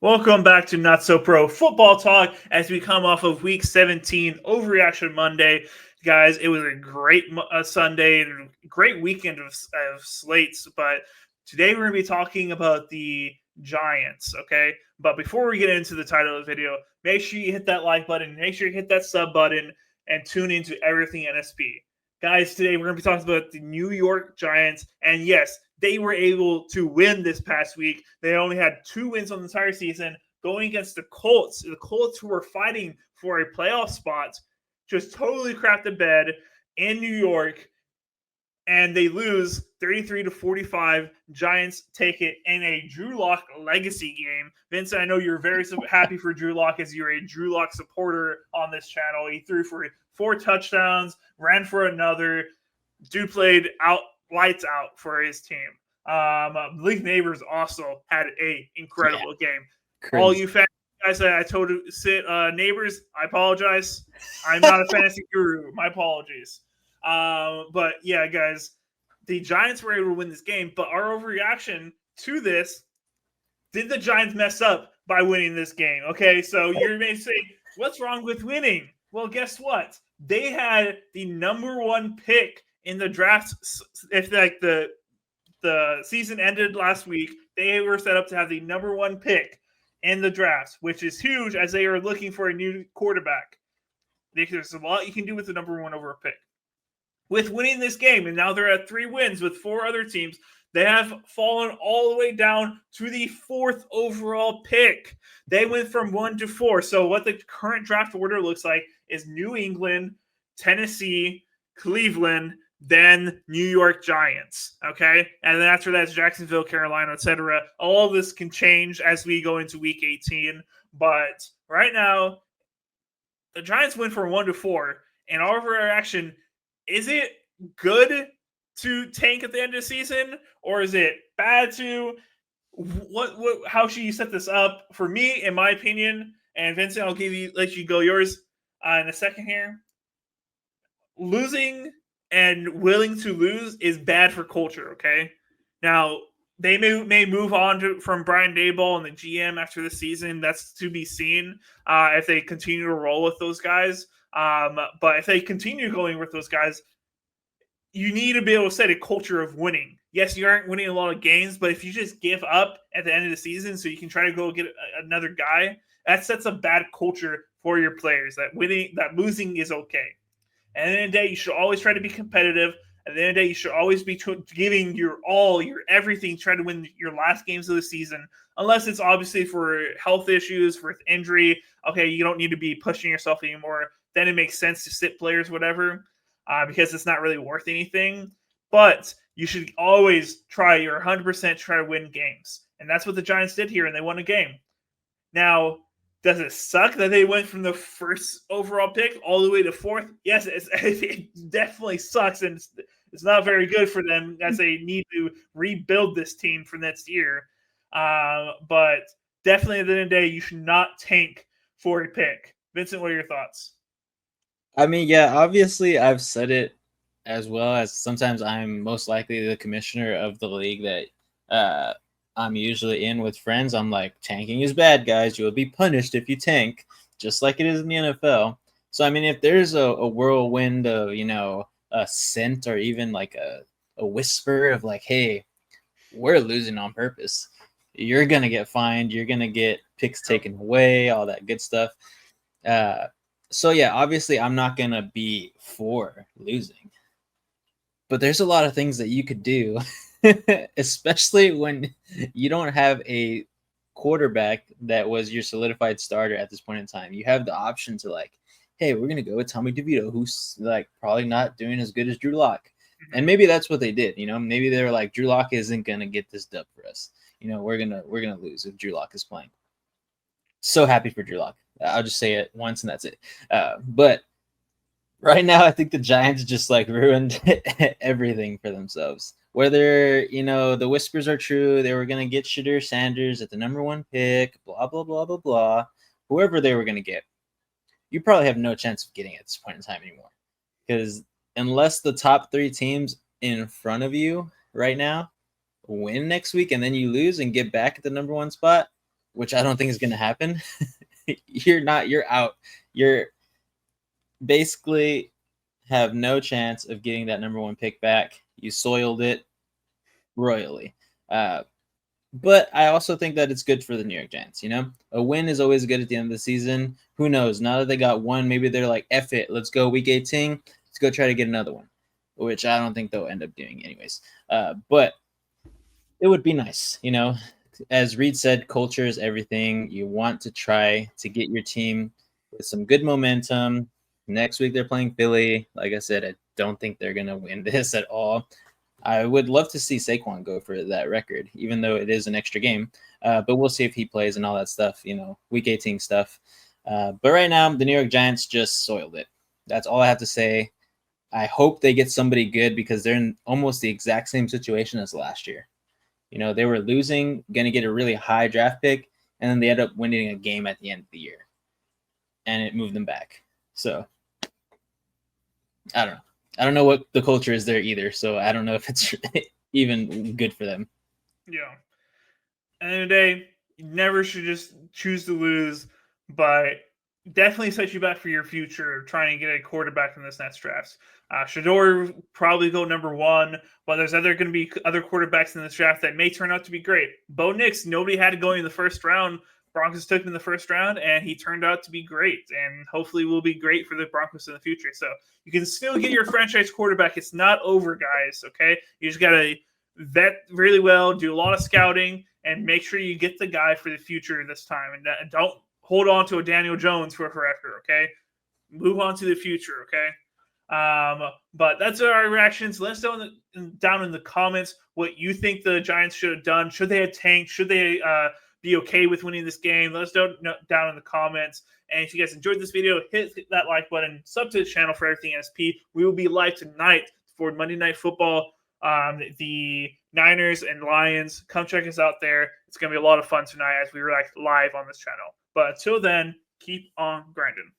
Welcome back to Not So Pro Football Talk as we come off of Week 17 Overreaction Monday. Guys, it was a great Sunday and great weekend of slates, but today we're going to be talking about the Giants, okay? But before we get into the title of the video, make sure you hit that like button, make sure you hit that sub button, and tune into everything NSP. Guys, today we're going to be talking about the New York Giants, and yes, they were able to win this past week. They only had 2 wins on the entire season, going against the Colts. The Colts, who were fighting for a playoff spot, just totally crapped the bed in New York, and they lose 33-45. Giants take it in a Drew Lock legacy game. Vincent, I know you're very happy for Drew Lock as you're a Drew Lock supporter on this channel. He threw for 4 touchdowns, ran for another. Dude played lights out for his team. League Neighbors also had an incredible game. Crazy. All you fans guys that I told to sit Neighbors, I apologize. I'm not a fantasy guru. My apologies. But yeah, guys, the Giants were able to win this game, but our overreaction to this, did the Giants mess up by winning this game? Okay, so you may say, what's wrong with winning? Well, guess what? They had the number 1 pick in the draft. If like the season ended last week, they were set up to have the number 1 pick in the draft, which is huge as they are looking for a new quarterback. There's a lot you can do with the number 1 over a pick. With winning this game, and now they're at 3 wins with 4 other teams, they have fallen all the way down to the 4th overall pick. They went from 1 to 4. So what the current draft order looks like is New England, Tennessee, Cleveland, then New York Giants, okay? And then after that, it's Jacksonville, Carolina, etc. All of this can change as we go into Week 18. But right now, the Giants went from 1 to 4. And our overreaction, is it good to tank at the end of the season? Or is it bad to? How should you set this up? For me, in my opinion, and Vincent, I'll let you go yours in a second here. Losing and willing to lose is bad for culture, okay? Now, they may move on from Brian Daboll and the GM after the season. That's to be seen if they continue to roll with those guys. But if they continue going with those guys, you need to be able to set a culture of winning. Yes, you aren't winning a lot of games, but if you just give up at the end of the season so you can try to go get another guy, that sets a bad culture for your players. That losing is okay. And at the end of the day, you should always try to be competitive. At the end of the day, you should always be giving your all, your everything, try to win your last games of the season, unless it's obviously for health issues, for injury. Okay, you don't need to be pushing yourself anymore. Then it makes sense to sit players, whatever, because it's not really worth anything. But you should always try your 100% try to win games. And that's what the Giants did here, and they won a game. Now, does it suck that they went from the 1st overall pick all the way to 4th? Yes, it definitely sucks, and it's not very good for them as they need to rebuild this team for next year. But definitely at the end of the day, you should not tank for a pick. Vincent, what are your thoughts? I mean, yeah, obviously I've said it as well as sometimes I'm most likely the commissioner of the league that I'm usually in with friends. I'm like, tanking is bad, guys. You will be punished if you tank, just like it is in the NFL. So, I mean, if there's a whirlwind of, a scent or even like a whisper of like, hey, we're losing on purpose, you're going to get fined. You're going to get picks taken away, all that good stuff. So, yeah, obviously I'm not going to be for losing. But there's a lot of things that you could do, especially when you don't have a quarterback that was your solidified starter at this point in time. You have the option to like, hey, we're going to go with Tommy DeVito, who's like probably not doing as good as Drew Lock. And maybe that's what they did. Maybe they were like, Drew Lock isn't going to get this dub for us. We're going to lose if Drew Lock is playing. So happy for Drew Lock. I'll just say it once and that's it. But right now, I think the Giants just like ruined everything for themselves. Whether, the whispers are true, they were going to get Shadur Sanders at the number 1 pick, blah, blah, blah, blah, blah. Whoever they were going to get, you probably have no chance of getting it at this point in time anymore. Because unless the top 3 teams in front of you right now win next week and then you lose and get back at the number 1 spot, which I don't think is going to happen, you're out. You're basically have no chance of getting that number 1 pick back. You soiled it royally. But I also think that it's good for the New York Giants. A win is always good at the end of the season. Who knows? Now that they got one, maybe they're like, F it, let's go week 18. Let's go try to get another one, which I don't think they'll end up doing anyways. But it would be nice, As Reed said, culture is everything. You want to try to get your team with some good momentum. Next week they're playing Philly. Like I said, I don't think they're going to win this at all. I would love to see Saquon go for that record, even though it is an extra game. But we'll see if he plays and all that stuff, week 18 stuff. But right now, the New York Giants just soiled it. That's all I have to say. I hope they get somebody good because they're in almost the exact same situation as last year. They were losing, going to get a really high draft pick, and then they end up winning a game at the end of the year. And it moved them back. So, I don't know. I don't know what the culture is there either, so I don't know if it's even good for them. Yeah. End of the day, you never should just choose to lose, but definitely set you back for your future trying to get a quarterback in this next draft. Shador probably go number 1, but there's going to be other quarterbacks in this draft that may turn out to be great. Bo Nix, nobody had it going in the first round. Broncos took him in the first round, and he turned out to be great, and hopefully will be great for the Broncos in the future. So you can still get your franchise quarterback. It's not over, guys, okay? You just got to vet really well, do a lot of scouting, and make sure you get the guy for the future this time. And don't hold on to a Daniel Jones for forever, okay? Move on to the future, okay? But that's our reactions. Let us know down in the comments what you think the Giants should have done. Should they have tanked? Should they be okay with winning this game? Let us know down in the comments. And if you guys enjoyed this video, hit that like button, sub to the channel for everything NSP. We will be live tonight for Monday Night Football. The Niners and Lions. Come check us out there. It's going to be a lot of fun tonight as we react live on this channel. But until then, keep on grinding.